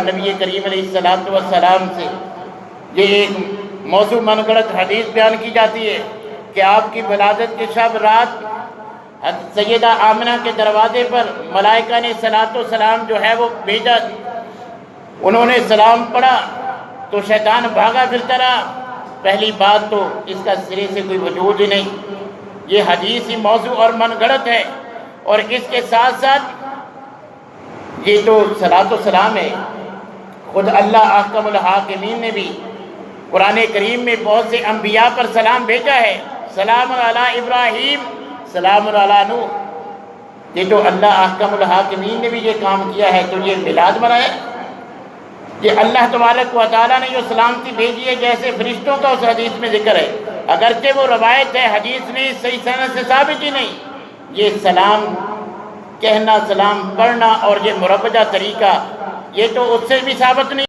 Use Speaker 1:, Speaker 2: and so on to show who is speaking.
Speaker 1: نبی کریم علیہ الصلوۃ والسلام سے یہ ایک موضوع من گڑت حدیث بیان کی جاتی ہے کہ آپ کی ولادت کے شب رات سیدہ آمنہ کے دروازے پر ملائکہ نے صلاۃ و سلام جو ہے وہ بھیجا، انہوں نے سلام پڑھا تو شیطان بھاگا پھرتا رہا۔ پہلی بات تو اس کا سرے سے کوئی وجود ہی نہیں، یہ حدیث ہی موضوع اور من گڑت ہے، اور اس کے ساتھ ساتھ یہ تو صلاۃ و سلام ہے، خود اللہ احکم الحاکمین نے بھی قرآن کریم میں بہت سے انبیاء پر سلام بھیجا ہے، سلام علی ابراہیم، سلام علی نوح۔ یہ تو اللہ احکم الحاکمین نے بھی یہ کام کیا ہے، تو یہ میلاد منائے، یہ اللہ تبارک و تعالیٰ نے جو سلامتی بھیجی ہے جیسے فرشتوں کا اس حدیث میں ذکر ہے، اگرچہ وہ روایت ہے، حدیث نہیں، صحیح سند سے ثابت ہی نہیں، یہ سلام کہنا، سلام پڑھنا اور یہ مربجہ طریقہ یہ تو اس سے بھی ثابت نہیں۔